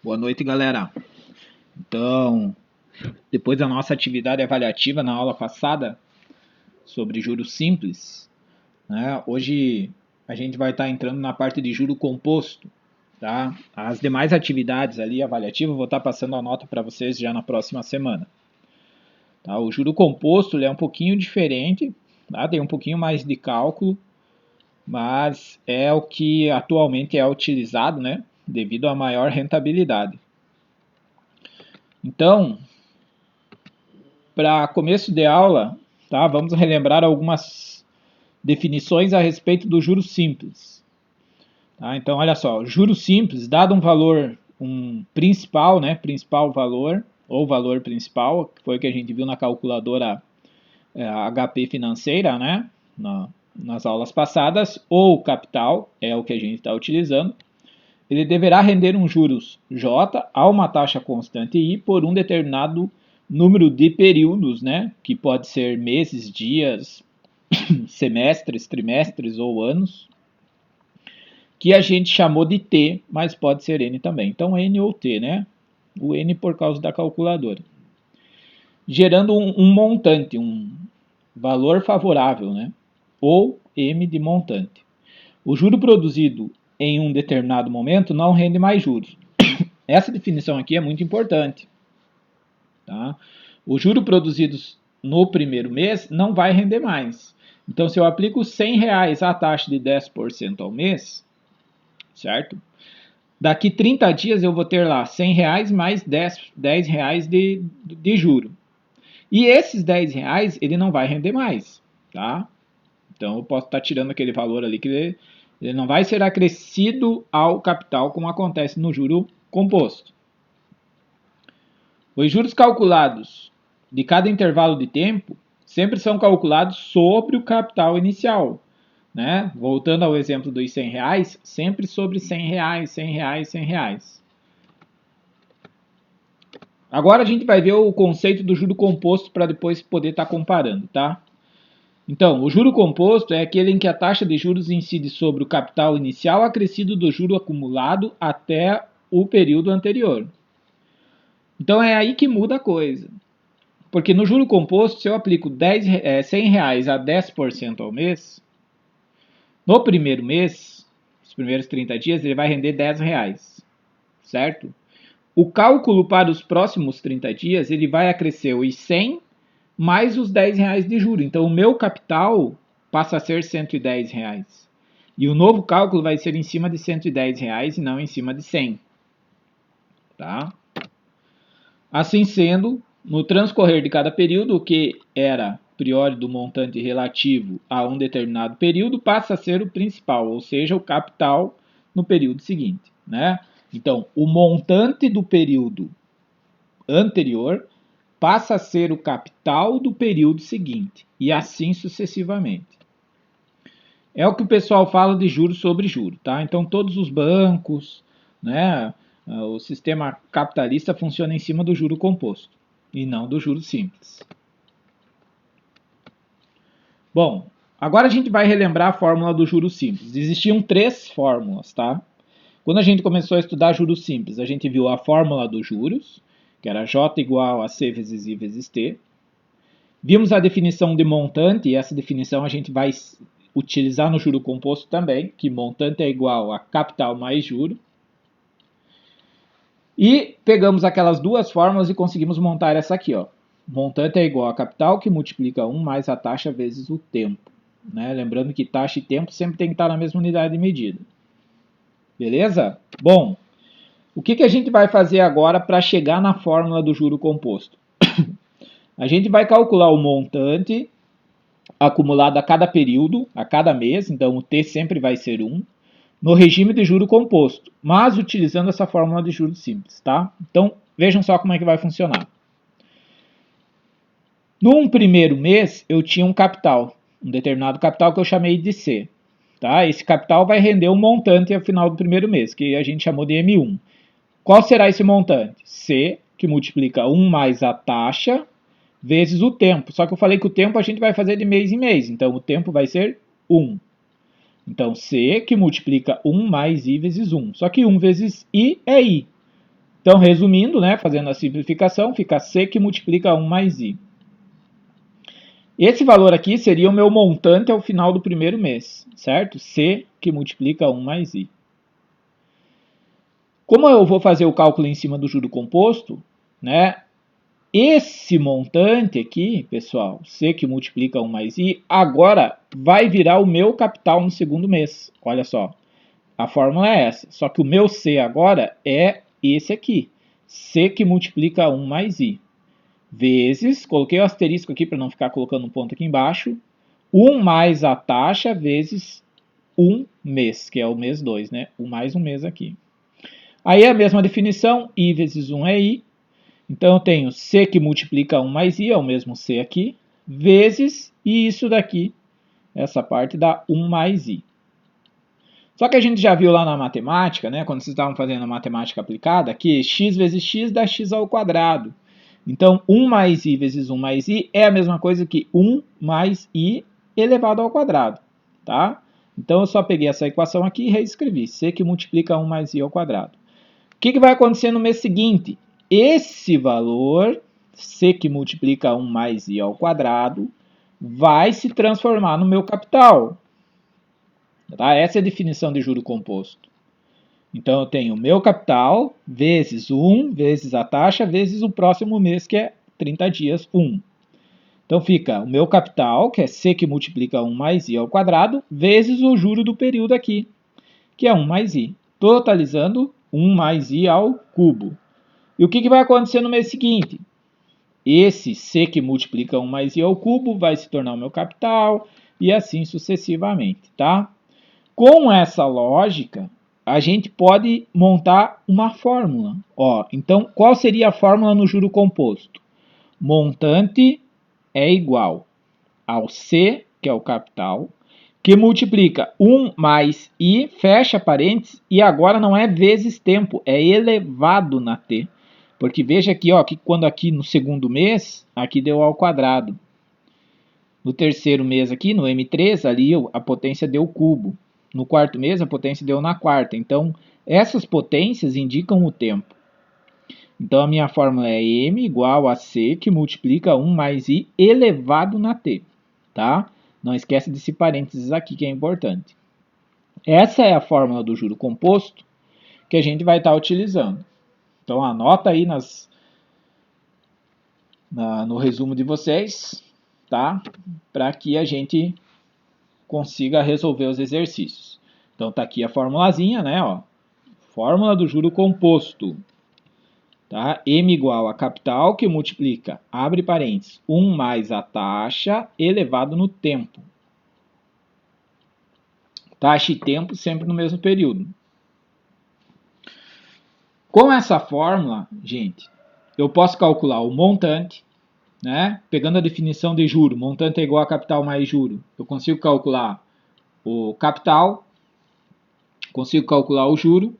Boa noite, galera. Então, depois da nossa atividade avaliativa na aula passada sobre juros simples, né, hoje a gente vai estar entrando na parte de juro composto. Tá? As demais atividades ali avaliativas eu vou estar passando a nota para vocês já na próxima semana. Tá? O juro composto ele é um pouquinho diferente, tá? Tem um pouquinho mais de cálculo, mas é o que atualmente é utilizado, né, devido à maior rentabilidade. Então, para começo de aula, tá, vamos relembrar algumas definições a respeito do juros simples. Tá? Então, olha só, juros simples, dado um valor, um principal, né, principal valor, ou valor principal, que foi o que a gente viu na calculadora HP financeira, né, nas aulas passadas, ou capital, é o que a gente está utilizando, ele deverá render um juros J a uma taxa constante I por um determinado número de períodos, né, que pode ser meses, dias, semestres, trimestres ou anos, que a gente chamou de T, mas pode ser N também. Então, N ou T, né? O N por causa da calculadora. Gerando um montante, um valor favorável, né? Ou M de montante. O juro produzido em um determinado momento não rende mais juros. Essa definição aqui é muito importante. Tá? O juro produzido no primeiro mês não vai render mais. Então, se eu aplico R$100 à taxa de 10% ao mês, certo? Daqui 30 dias eu vou ter lá R$100 mais R$10 de juro. E esses R$10 ele não vai render mais, tá? Então eu posso estar tirando aquele valor ali que ele não vai ser acrescido ao capital como acontece no juro composto. Os juros calculados de cada intervalo de tempo sempre são calculados sobre o capital inicial. Né? Voltando ao exemplo dos R$100, sempre sobre R$100, R$100, R$100. Agora a gente vai ver o conceito do juro composto para depois poder estar comparando, tá? Então, o juro composto é aquele em que a taxa de juros incide sobre o capital inicial acrescido do juro acumulado até o período anterior. Então é aí que muda a coisa. Porque no juro composto, se eu aplico R$100 a 10% ao mês, no primeiro mês, os primeiros 30 dias, ele vai render R$10, certo? O cálculo para os próximos 30 dias, ele vai acrescer os 100 mais os R$10 de juros. Então, o meu capital passa a ser R$110. E o novo cálculo vai ser em cima de R$110 e não em cima de 100. Tá? Assim sendo, no transcorrer de cada período, o que era priori do montante relativo a um determinado período passa a ser o principal, ou seja, o capital no período seguinte. Né? Então, o montante do período anterior passa a ser o capital do período seguinte, e assim sucessivamente. É o que o pessoal fala de juros sobre juros. Tá? Então, todos os bancos, né, o sistema capitalista funciona em cima do juro composto, e não do juro simples. Bom, agora a gente vai relembrar a fórmula do juro simples. Existiam 3 fórmulas, tá? Quando a gente começou a estudar juros simples, a gente viu a fórmula dos juros, que era J igual a C vezes I vezes T. Vimos a definição de montante, e essa definição a gente vai utilizar no juro composto também, que montante é igual a capital mais juro. E pegamos aquelas 2 fórmulas e conseguimos montar essa aqui, ó. Montante é igual a capital, que multiplica 1 mais a taxa vezes o tempo. Né? Lembrando que taxa e tempo sempre tem que estar na mesma unidade de medida. Beleza? Bom, o que a gente vai fazer agora para chegar na fórmula do juro composto? A gente vai calcular o montante acumulado a cada período, a cada mês, então o T sempre vai ser 1, no regime de juro composto, mas utilizando essa fórmula de juros simples, tá? Então, vejam só como é que vai funcionar. Num primeiro mês, eu tinha um capital, um determinado capital que eu chamei de C. Tá? Esse capital vai render um montante ao final do primeiro mês, que a gente chamou de M1. Qual será esse montante? C, que multiplica 1 mais a taxa, vezes o tempo. Só que eu falei que o tempo a gente vai fazer de mês em mês, então o tempo vai ser 1. Então, C, que multiplica 1 mais I vezes 1. Só que 1 vezes I é I. Então, resumindo, né, fazendo a simplificação, fica C que multiplica 1 mais I. Esse valor aqui seria o meu montante ao final do primeiro mês, certo? C que multiplica 1 mais I. Como eu vou fazer o cálculo em cima do juro composto, né? Esse montante aqui, pessoal, C que multiplica 1 mais I, agora vai virar o meu capital no segundo mês. Olha só, a fórmula é essa. Só que o meu C agora é esse aqui. C que multiplica 1 mais I. Vezes, coloquei o asterisco aqui para não ficar colocando um ponto aqui embaixo, 1 mais a taxa vezes 1 mês, que é o mês 2, né? Mais um mês aqui. Aí é a mesma definição, I vezes 1 é I. Então eu tenho C que multiplica 1 mais I, é o mesmo C aqui, vezes, e isso daqui, essa parte dá 1 mais I. Só que a gente já viu lá na matemática, né, quando vocês estavam fazendo a matemática aplicada, que x vezes x dá x ao quadrado. Então 1 mais I vezes 1 mais I é a mesma coisa que 1 mais I elevado ao quadrado, tá? Então eu só peguei essa equação aqui e reescrevi, C que multiplica 1 mais I ao quadrado. O que vai acontecer no mês seguinte? Esse valor, C que multiplica 1 mais I ao quadrado, vai se transformar no meu capital. Tá? Essa é a definição de juro composto. Então, eu tenho meu capital vezes 1, vezes a taxa, vezes o próximo mês, que é 30 dias, 1. Então, fica o meu capital, que é C que multiplica 1 mais I ao quadrado, vezes o juro do período aqui, que é 1 mais I. Totalizando 1 mais I ao cubo. E o que vai acontecer no mês seguinte? Esse C que multiplica 1 mais I ao cubo vai se tornar o meu capital e assim sucessivamente, tá? Com essa lógica, a gente pode montar uma fórmula. Ó, então, qual seria a fórmula no juro composto? Montante é igual ao C, que é o capital, que multiplica 1 mais I, fecha parênteses, e agora não é vezes tempo, é elevado na T. Porque veja aqui, ó, que quando aqui no segundo mês, aqui deu ao quadrado. No terceiro mês aqui, no M3, ali a potência deu cubo. No quarto mês, a potência deu na quarta. Então, essas potências indicam o tempo. Então, a minha fórmula é M igual a C, que multiplica 1 mais I elevado na T. Tá? Não esquece desse parênteses aqui, que é importante. Essa é a fórmula do juro composto que a gente vai estar utilizando. Então, anota aí no resumo de vocês, tá? Para que a gente consiga resolver os exercícios. Então, tá aqui a formulazinha, né? Ó, fórmula do juro composto. Tá? M igual a capital que multiplica, abre parênteses, 1 mais a taxa elevado no tempo. Taxa e tempo sempre no mesmo período. Com essa fórmula, gente, eu posso calcular o montante, né? Pegando a definição de juro, montante é igual a capital mais juro. Eu consigo calcular o capital, consigo calcular o juro,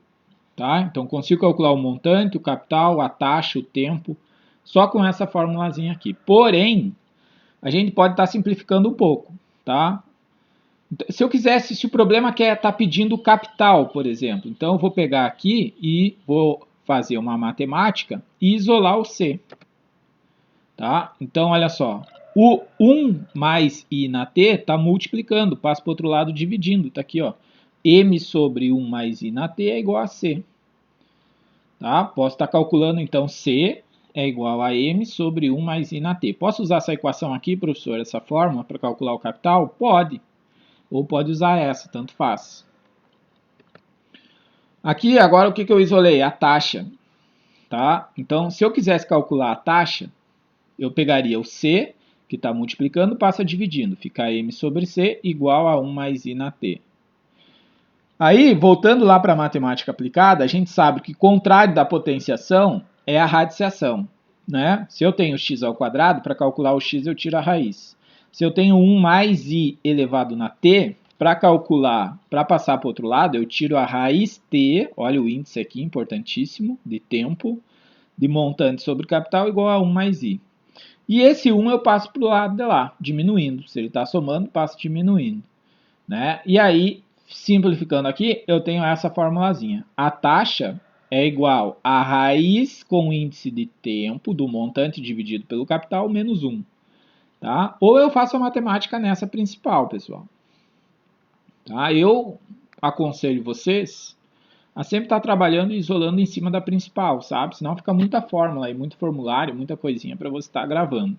tá? Então, consigo calcular o montante, o capital, a taxa, o tempo, só com essa formulazinha aqui. Porém, a gente pode estar simplificando um pouco, tá? Se eu quisesse, se o problema é estar pedindo capital, por exemplo, então eu vou pegar aqui e vou fazer uma matemática e isolar o C. Tá? Então, olha só, o 1 mais I na T está multiplicando, passa para o outro lado dividindo, está aqui, ó. M sobre 1 mais I na T é igual a C. Tá? Posso estar calculando, então, C é igual a M sobre 1 mais I na T. Posso usar essa equação aqui, professor, essa fórmula, para calcular o capital? Pode. Ou pode usar essa, tanto faz. Aqui, agora, o que eu isolei? A taxa. Tá? Então, se eu quisesse calcular a taxa, eu pegaria o C, que está multiplicando, passa dividindo. Fica M sobre C igual a 1 mais I na T. Aí, voltando lá para a matemática aplicada, a gente sabe que contrário da potenciação é a radiciação. Né? Se eu tenho x ao quadrado, para calcular o x eu tiro a raiz. Se eu tenho 1 mais I elevado na T, para calcular, para passar para o outro lado, eu tiro a raiz T, olha o índice aqui, importantíssimo, de tempo, de montante sobre capital igual a 1 mais I. E esse 1 eu passo para o lado de lá, diminuindo. Se ele está somando, passo diminuindo. Né? E aí, simplificando aqui, eu tenho essa formulazinha. A taxa é igual a raiz com índice de tempo do montante dividido pelo capital menos 1. Tá? Ou eu faço a matemática nessa principal, pessoal. Tá? Eu aconselho vocês a sempre estar trabalhando e isolando em cima da principal, sabe? Senão fica muita fórmula e muito formulário, muita coisinha para você estar gravando.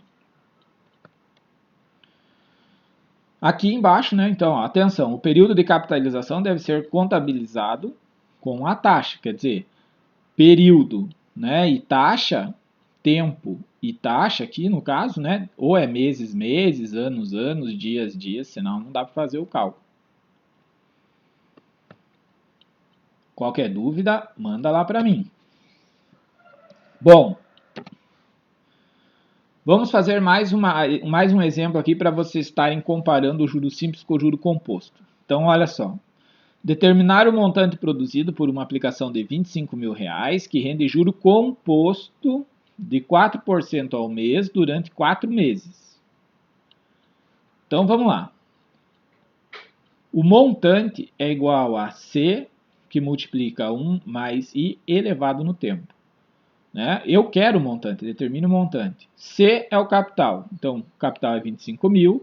Aqui embaixo, né? Então, ó, atenção, o período de capitalização deve ser contabilizado com a taxa, quer dizer, período, né? E taxa, tempo e taxa aqui no caso, né? Ou é meses, meses, anos, anos, dias, dias, senão não dá para fazer o cálculo. Qualquer dúvida, manda lá para mim. Bom, vamos fazer mais um exemplo aqui para vocês estarem comparando o juro simples com o juro composto. Então, olha só. Determinar o montante produzido por uma aplicação de R$25.000 que rende juro composto de 4% ao mês durante 4 meses. Então, vamos lá. O montante é igual a C, que multiplica 1 mais I elevado no tempo. Né? Eu quero o montante, determino o montante. C é o capital. Então, o capital é 25.000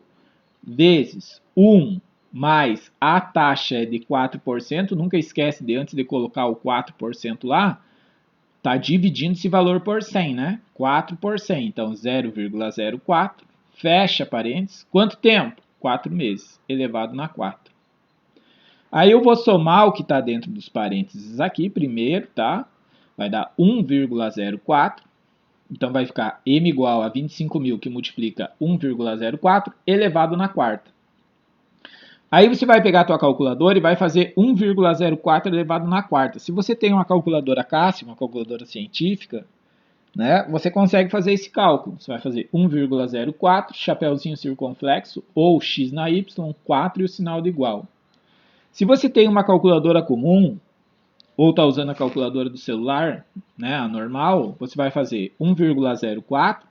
vezes 1 mais a taxa é de 4%. Nunca esquece de antes de colocar o 4% lá, tá dividindo esse valor por 100, né? 4 por 100. Então, 0,04. Fecha parênteses. Quanto tempo? 4 meses, elevado na 4. Aí eu vou somar o que está dentro dos parênteses aqui primeiro, tá? Vai dar 1,04. Então vai ficar M igual a 25.000 que multiplica 1,04 elevado na quarta. Aí você vai pegar a tua calculadora e vai fazer 1,04 elevado na quarta. Se você tem uma calculadora CASSI, uma calculadora científica, né, você consegue fazer esse cálculo. Você vai fazer 1,04, chapeuzinho circunflexo, ou x na y, 4 e o sinal de igual. Se você tem uma calculadora comum, ou está usando a calculadora do celular, né, a normal, você vai fazer 1,04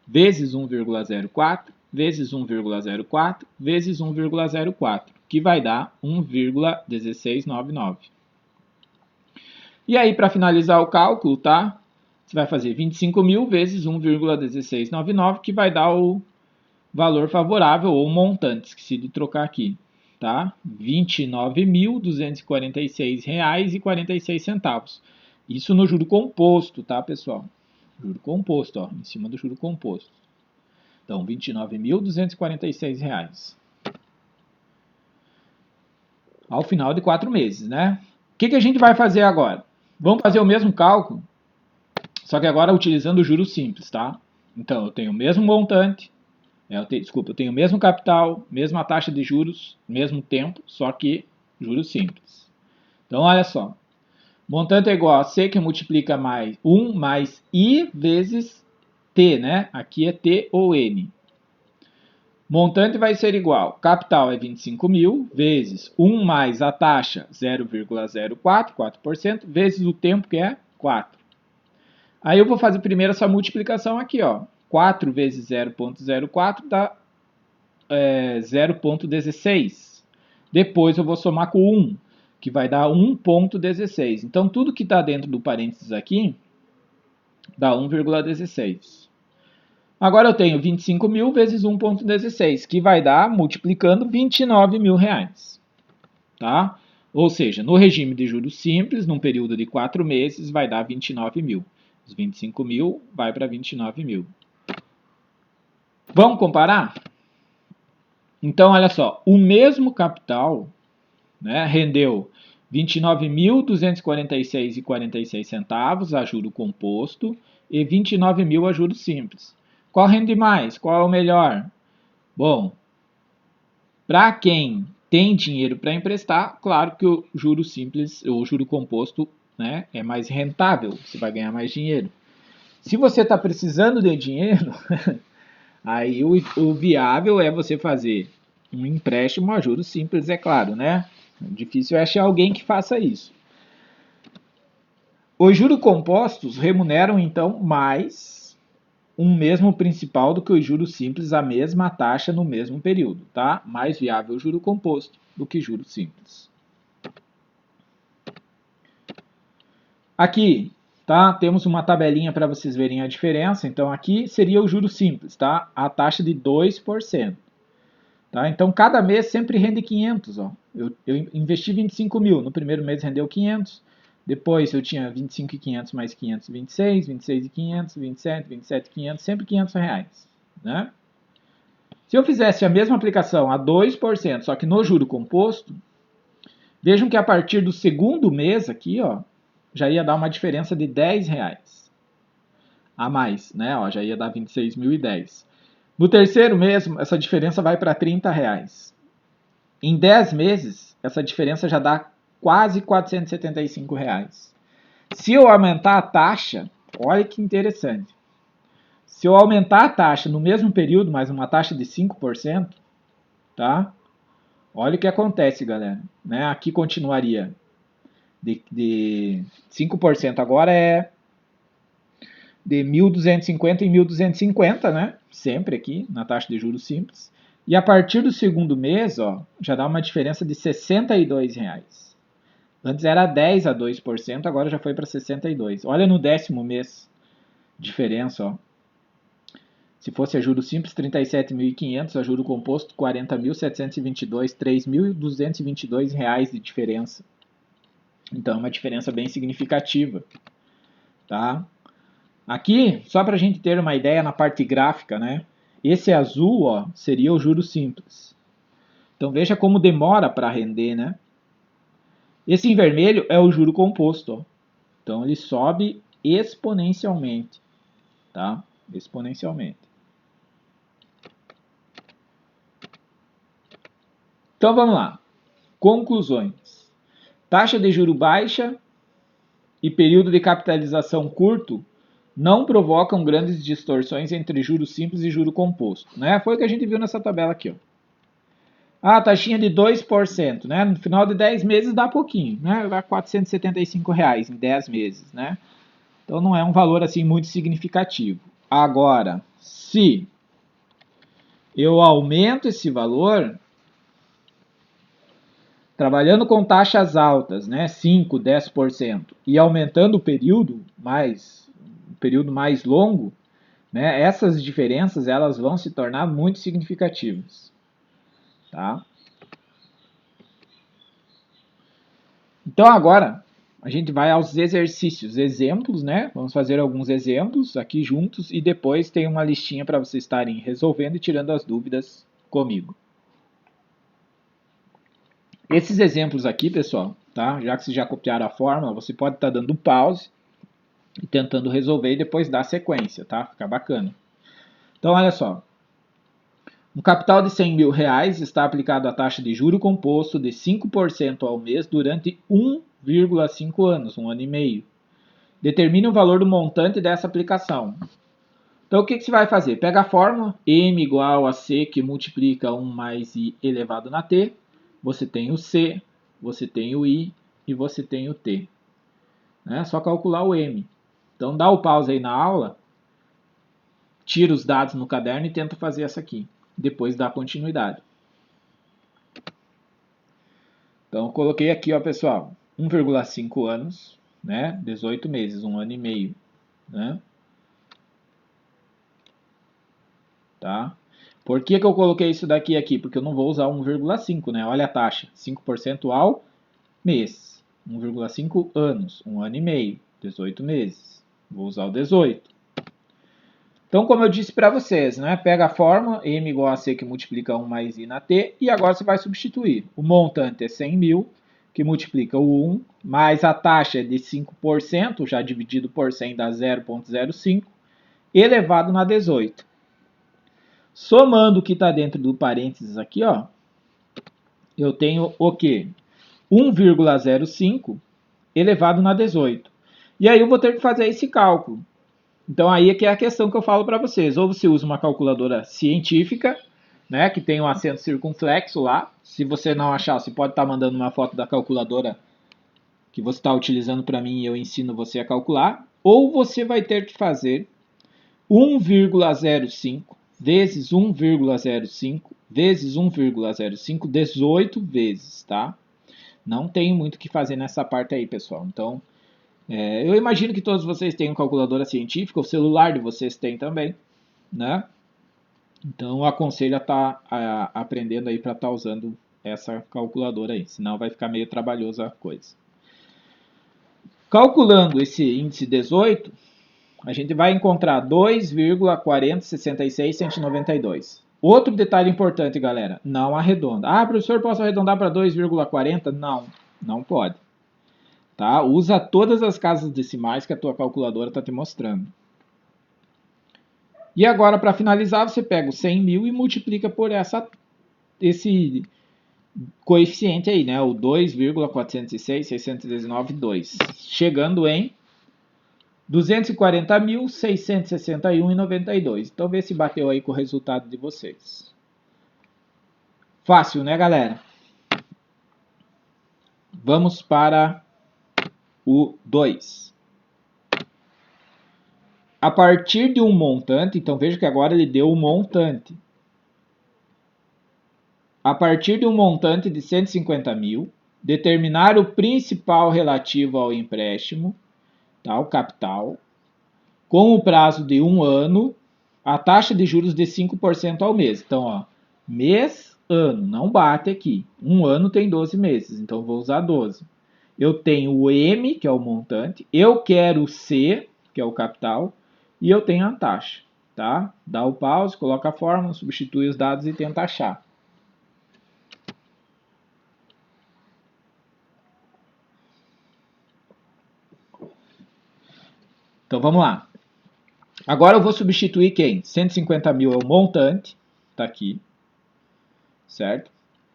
vezes 1,04 vezes 1,04 vezes 1,04, que vai dar 1,1699. E aí, para finalizar o cálculo, tá? Você vai fazer 25.000 vezes 1,1699, que vai dar o valor favorável ou montante, esqueci de trocar aqui. Tá? R$ 29.246,46. Isso no juro composto, tá, pessoal? Juro composto, ó, em cima do juro composto. Então, R$ 29.246. Ao final de 4 meses, né? O que a gente vai fazer agora? Vamos fazer o mesmo cálculo, só que agora utilizando o juro simples, tá? Então, eu tenho o mesmo montante, eu tenho o mesmo capital, mesma taxa de juros, mesmo tempo, só que juros simples. Então, olha só. Montante é igual a C, que multiplica mais 1 mais I vezes T, né? Aqui é T ou N. Montante vai ser igual, capital é 25.000, vezes 1 mais a taxa, 0,04, 4%, vezes o tempo, que é 4. Aí eu vou fazer primeiro essa multiplicação aqui, ó. 4 vezes 0,04 dá 0,16. Depois eu vou somar com 1, que vai dar 1,16. Então, tudo que está dentro do parênteses aqui dá 1,16. Agora eu tenho 25.000 vezes 1,16, que vai dar, multiplicando, R$29.000. Tá? Ou seja, no regime de juros simples, num período de 4 meses, vai dar 29.000. Os 25.000 vai para 29.000. Vamos comparar? Então, olha só, o mesmo capital, né, rendeu R$ 29.246,46 a juro composto e 29.000 a juro simples. Qual rende mais? Qual é o melhor? Bom, para quem tem dinheiro para emprestar, claro que o juro simples, o juro composto, né, é mais rentável, você vai ganhar mais dinheiro. Se você está precisando de dinheiro, aí o viável é você fazer um empréstimo a juros simples, é claro, né? Difícil é achar alguém que faça isso. Os juros compostos remuneram, então, mais um mesmo principal do que os juros simples, a mesma taxa no mesmo período, tá? Mais viável o juro composto do que juros simples. Aqui, tá? Temos uma tabelinha para vocês verem a diferença. Então, aqui seria o juro simples, tá? A taxa de 2%. Tá? Então, cada mês sempre rende 500. Ó. Eu investi 25 mil. No primeiro mês rendeu 500. Depois eu tinha 25.500 mais 500, 26. 26.500, 27, 27.500. Sempre 500 reais. Né? Se eu fizesse a mesma aplicação a 2%, só que no juro composto, vejam que a partir do segundo mês aqui, ó, já ia dar uma diferença de 10 reais a mais, né? Ó, já ia dar 26.010. No terceiro mês, essa diferença vai para 30 reais. Em 10 meses, essa diferença já dá quase 475 reais. Se eu aumentar a taxa, olha que interessante. Se eu aumentar a taxa no mesmo período, mais uma taxa de 5%, tá? Olha o que acontece, galera. Né? Aqui continuaria de 5% agora é de 1.250 em 1.250, né? Sempre aqui na taxa de juros simples. E a partir do segundo mês, ó, já dá uma diferença de R$ 62 reais. Antes era 10 a 2%, agora já foi para 62. Olha no 10º mês, diferença, ó. Se fosse a juro simples, 37.500, a juro composto, 40.722, R$ 3.222 reais de diferença. Então é uma diferença bem significativa, tá? Aqui, só para a gente ter uma ideia na parte gráfica, né? Esse azul, ó, seria o juro simples. Então veja como demora para render, né? Esse em vermelho é o juro composto, ó. Então ele sobe exponencialmente, tá? Exponencialmente. Então vamos lá. Conclusões. Taxa de juro baixa e período de capitalização curto não provocam grandes distorções entre juro simples e juro composto, né? Foi o que a gente viu nessa tabela aqui, ó. A taxinha de 2%, né? No final de 10 meses dá pouquinho, né? Dá R$ 475 reais em 10 meses, né? Então não é um valor assim muito significativo. Agora, se eu aumento esse valor, trabalhando com taxas altas, né, 5, 10%, e aumentando o período mais longo, né, essas diferenças elas vão se tornar muito significativas. Tá? Então agora a gente vai aos exercícios, exemplos, né? Vamos fazer alguns exemplos aqui juntos e depois tem uma listinha para vocês estarem resolvendo e tirando as dúvidas comigo. Esses exemplos aqui, pessoal, tá? Já que vocês já copiaram a fórmula, você pode estar dando pause e tentando resolver e depois dar sequência, tá? Fica bacana. Então, olha só. Um capital de 100 mil reais está aplicado a taxa de juro composto de 5% ao mês durante 1,5 anos, um ano e meio. Determine o valor do montante dessa aplicação. Então, o que você vai fazer? Pega a fórmula, M igual a C que multiplica 1 mais I elevado na T. Você tem o C, você tem o I e você tem o T. É só calcular o M. Então, dá o pause aí na aula, tira os dados no caderno e tenta fazer essa aqui. Depois dá continuidade. Então, coloquei aqui, ó, pessoal, 1,5 anos, né? 18 meses, um ano e meio, né? Tá? Por que eu coloquei isso daqui aqui? Porque eu não vou usar 1,5, né? Olha a taxa, 5% ao mês. 1,5 anos, um ano e meio, 18 meses. Vou usar o 18. Então, como eu disse para vocês, né? Pega a fórmula, M igual a C que multiplica 1 mais I na T, e agora você vai substituir. O montante é 100 mil, que multiplica o 1, mais a taxa é de 5%, já dividido por 100 dá 0,05, elevado na 18. Somando o que está dentro do parênteses aqui, ó, eu tenho o quê? 1,05 elevado na 18. E aí eu vou ter que fazer esse cálculo. Então aí é que é a questão que eu falo para vocês. Ou você usa uma calculadora científica, né, que tem um acento circunflexo lá. Se você não achar, você pode estar mandando uma foto da calculadora que você está utilizando para mim e eu ensino você a calcular. Ou você vai ter que fazer 1,05 vezes 1,05 vezes 1,05, 18 vezes, tá? Não tem muito o que fazer nessa parte aí, pessoal. Então, Eu imagino que todos vocês tenham calculadora científica, o celular de vocês tem também, né? Então eu aconselho a estar aprendendo aí para estar usando essa calculadora aí, senão vai ficar meio trabalhoso a coisa. Calculando esse índice 18, a gente vai encontrar 2,4069192. Outro detalhe importante, galera, não arredonda. Ah, professor, posso arredondar para 2,40? Não, não pode. Tá? Usa todas as casas decimais que a tua calculadora está te mostrando. E agora, para finalizar, você pega o 100 mil e multiplica por esse coeficiente aí, né? O 2,406,619,2. Chegando em 240.661,92. Então, vê se bateu aí com o resultado de vocês. Fácil, né, galera? Vamos para o 2. A partir de um montante, então veja que agora ele deu um montante. A partir de um montante de 150 mil, determinar o principal relativo ao empréstimo, tá, o capital, com o prazo de 1 ano, a taxa de juros de 5% ao mês. Então, ó, mês, ano, não bate aqui. 1 ano tem 12 meses, então vou usar 12. Eu tenho o M, que é o montante, eu quero o C, que é o capital, e eu tenho a taxa, tá? Dá o pause, coloca a fórmula, substitui os dados e tenta achar. Então vamos lá. Agora eu vou substituir quem? 150 mil é o montante, tá aqui, certo?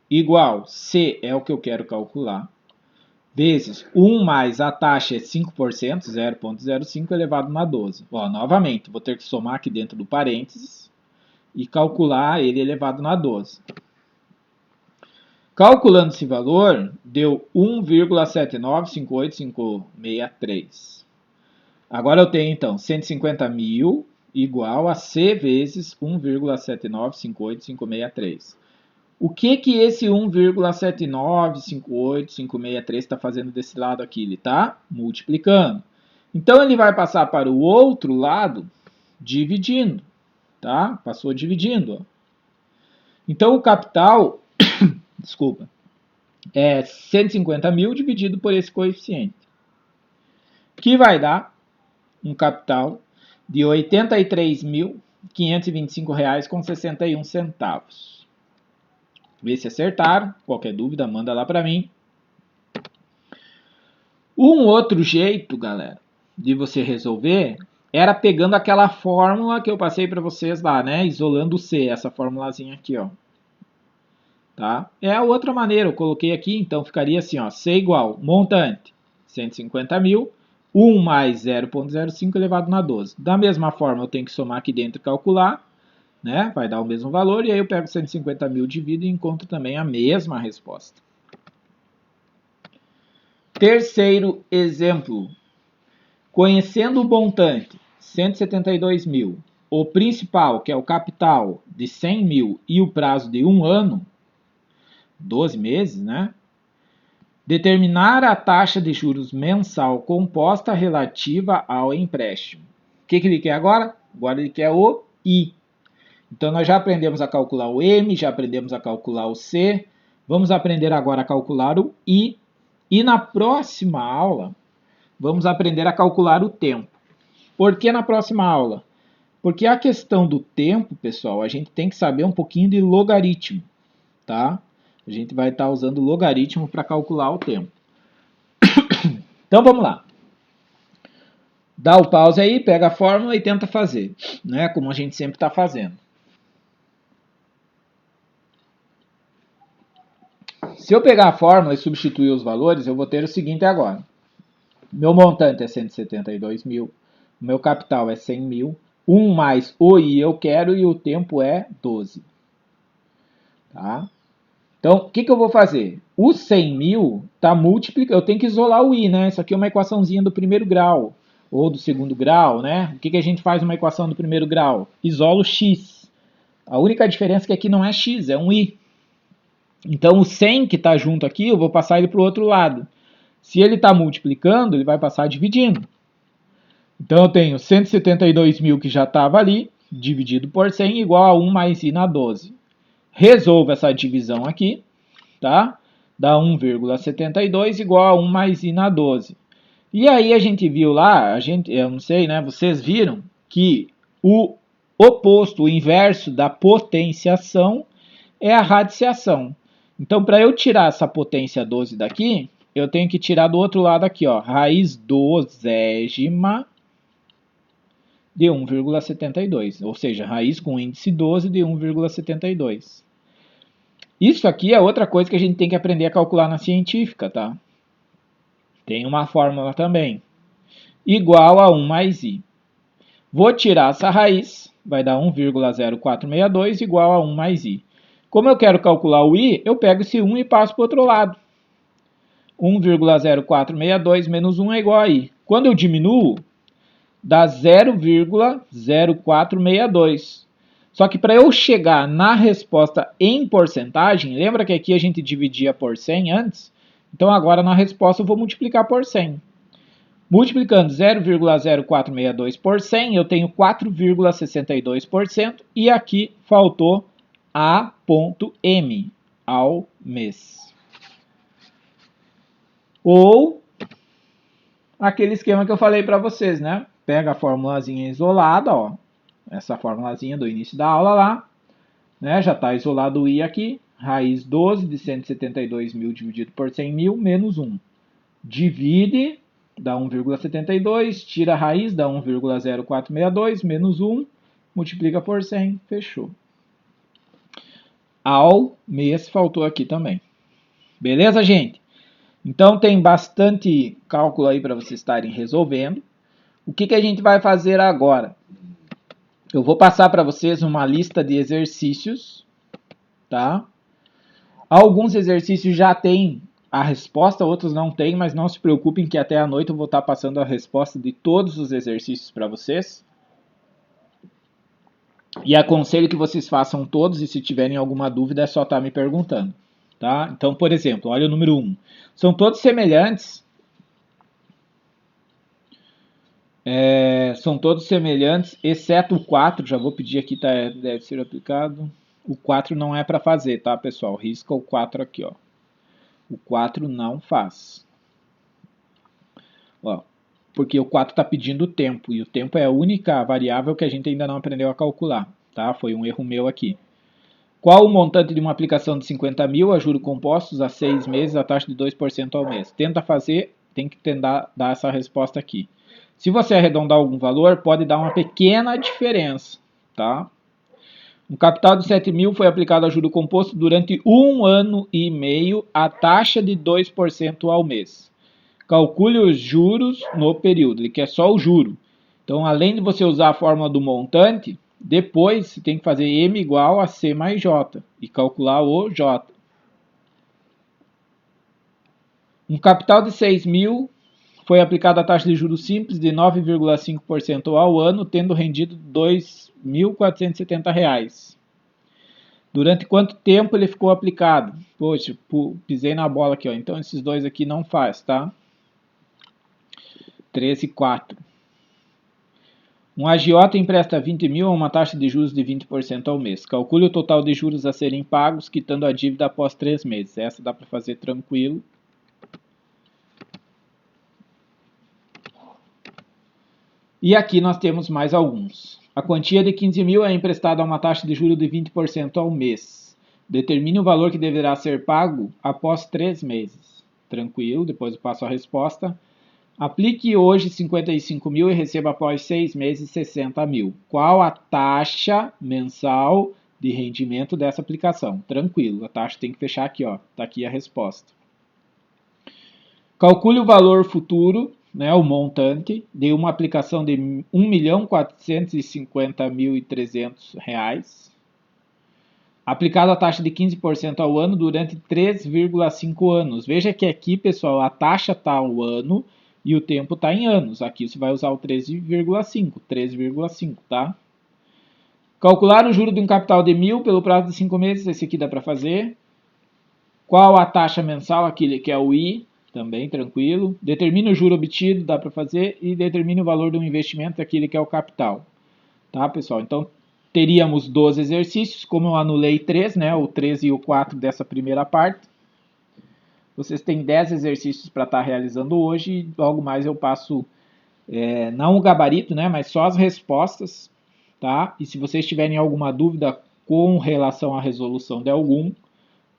Igual C é o que eu quero calcular, vezes 1 mais a taxa é 5%, 0,05 elevado na 12. Ó, novamente, vou ter que somar aqui dentro do parênteses e calcular ele elevado na 12. Calculando esse valor, deu 1,7958563. Agora eu tenho, então, 150 mil igual a C vezes 1,7958563. O que esse 1,7958563 está fazendo desse lado aqui? Ele está multiplicando. Então, ele vai passar para o outro lado dividindo. Tá? Passou dividindo. Ó. Então, o capital, desculpa, é 150 mil dividido por esse coeficiente. Que vai dar um capital de R$ 83.525,61. Vê se acertaram. Qualquer dúvida, manda lá para mim. Um outro jeito, galera, de você resolver era pegando aquela fórmula que eu passei para vocês lá, né? Isolando o C, essa formulazinha aqui, ó. Tá? É a outra maneira, eu coloquei aqui, então ficaria assim, ó. C igual, montante, 150 mil, 1 mais 0,05 elevado na 12. Da mesma forma, eu tenho que somar aqui dentro e calcular, né? Vai dar o mesmo valor, e aí eu pego 150 mil, divido e encontro também a mesma resposta. Terceiro exemplo. Conhecendo o montante, 172 mil, o principal, que é o capital, de 100 mil e o prazo de 1 ano, 12 meses, né? Determinar a taxa de juros mensal composta relativa ao empréstimo. O que ele quer agora? Agora ele quer o I. Então, nós já aprendemos a calcular o M, já aprendemos a calcular o C. Vamos aprender agora a calcular o I. E na próxima aula, vamos aprender a calcular o tempo. Por que na próxima aula? Porque a questão do tempo, pessoal, a gente tem que saber um pouquinho de logaritmo, tá? A gente vai estar usando logaritmo para calcular o tempo. Então, vamos lá. Dá o pause aí, pega a fórmula e tenta fazer, né? Como a gente sempre está fazendo. Se eu pegar a fórmula e substituir os valores, eu vou ter o seguinte agora. Meu montante é 172 mil, o meu capital é 100 mil, 1 mais o I eu quero e o tempo é 12. Tá? Então, o que eu vou fazer? O 100 mil está multiplicando, eu tenho que isolar o I, né? Isso aqui é uma equaçãozinha do primeiro grau, ou do segundo grau, né? O que a gente faz numa equação do primeiro grau? Isola o X. A única diferença é que aqui não é X, é um I. Então, o 100 que está junto aqui, eu vou passar ele para o outro lado. Se ele está multiplicando, ele vai passar dividindo. Então eu tenho 172 mil que já estava ali, dividido por 100, igual a 1 mais I na 12. Resolvo essa divisão aqui, tá? Dá 1,72 igual a 1 mais I na 12. E aí a gente viu lá, eu não sei, né? Vocês viram que o oposto, o inverso da potenciação é a radiciação. Então, para eu tirar essa potência 12 daqui, eu tenho que tirar do outro lado aqui, ó, raiz dozésima de 1,72, ou seja, raiz com índice 12 de 1,72. Isso aqui é outra coisa que a gente tem que aprender a calcular na científica, tá? Tem uma fórmula também. Igual a 1 mais I. Vou tirar essa raiz, vai dar 1,0462 igual a 1 mais I. Como eu quero calcular o I, eu pego esse 1 e passo para o outro lado. 1,0462 menos 1 é igual a I. Quando eu diminuo, dá 0,0462. Só que para eu chegar na resposta em porcentagem, lembra que aqui a gente dividia por 100 antes? Então agora na resposta eu vou multiplicar por 100. Multiplicando 0,0462 por 100, eu tenho 4,62% e aqui faltou A.M, ao mês. Ou aquele esquema que eu falei para vocês, né? Pega a formulazinha isolada, ó. Essa formulazinha do início da aula lá, né? Já está isolado o I aqui. Raiz 12 de 172 mil dividido por 100 mil menos 1. Divide, dá 1,72. Tira a raiz, dá 1,0462 menos 1. Multiplica por 100, fechou. Ao mês faltou aqui também. Beleza, gente? Então tem bastante cálculo aí para vocês estarem resolvendo. O que a gente vai fazer agora? Eu vou passar para vocês uma lista de exercícios, tá? Alguns exercícios já têm a resposta, outros não têm, mas não se preocupem que até a noite eu vou estar passando a resposta de todos os exercícios para vocês. E aconselho que vocês façam todos e se tiverem alguma dúvida é só estar me perguntando, tá? Então, por exemplo, olha o número 1. São todos semelhantes. São todos semelhantes, exceto o 4, já vou pedir aqui, tá, deve ser aplicado. O 4 não é para fazer, tá, pessoal? Risca o 4 aqui, ó. O 4 não faz. Ó, porque o 4 está pedindo o tempo, e o tempo é a única variável que a gente ainda não aprendeu a calcular, tá? Foi um erro meu aqui. Qual o montante de uma aplicação de 50 mil a juros compostos a 6 meses a taxa de 2% ao mês? Tenta fazer, tem que tentar dar essa resposta aqui. Se você arredondar algum valor, pode dar uma pequena diferença, tá? Um capital de 7 mil foi aplicado a juro composto durante 1 ano e meio a taxa de 2% ao mês. Calcule os juros no período, ele quer só o juro. Então, além de você usar a fórmula do montante, depois você tem que fazer M igual a C mais J e calcular o J. Um capital de 6 mil foi aplicada a taxa de juros simples de 9,5% ao ano, tendo rendido R$ 2.470. Durante quanto tempo ele ficou aplicado? Poxa, pisei na bola aqui, ó. Então esses dois aqui não faz, tá? 13 e 4. Um agiota empresta 20 mil a uma taxa de juros de 20% ao mês. Calcule o total de juros a serem pagos, quitando a dívida após 3 meses. Essa dá para fazer tranquilo. E aqui nós temos mais alguns. A quantia de 15 mil é emprestada a uma taxa de juros de 20% ao mês. Determine o valor que deverá ser pago após 3 meses. Tranquilo, depois eu passo a resposta. Aplique hoje 55 mil e receba após 6 meses 60 mil. Qual a taxa mensal de rendimento dessa aplicação? Tranquilo, a taxa tem que fechar aqui, ó. Está aqui a resposta. Calcule o valor futuro, né, o montante, de uma aplicação de R$ 1.450.300, aplicado a taxa de 15% ao ano durante 3,5 anos. Veja que aqui, pessoal, a taxa está ao ano e o tempo está em anos. Aqui você vai usar o 3,5, tá? Calcular o juro de um capital de 1.000 pelo prazo de 5 meses, esse aqui dá para fazer. Qual a taxa mensal? Aqui que é o I. também tranquilo. Determine o juro obtido, dá para fazer, e determine o valor do investimento, aquele que é o capital. Tá, pessoal? Então, teríamos 12 exercícios, como eu anulei 3, né, o 3 e o 4 dessa primeira parte. Vocês têm 10 exercícios para estar realizando hoje, e logo mais eu passo, não o gabarito, né, mas só as respostas, tá? E se vocês tiverem alguma dúvida com relação à resolução de algum,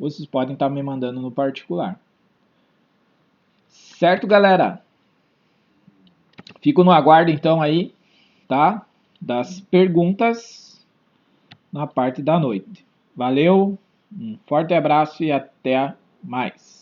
vocês podem estar me mandando no particular. Certo, galera? Fico no aguardo então aí, tá? Das perguntas na parte da noite. Valeu, um forte abraço e até mais.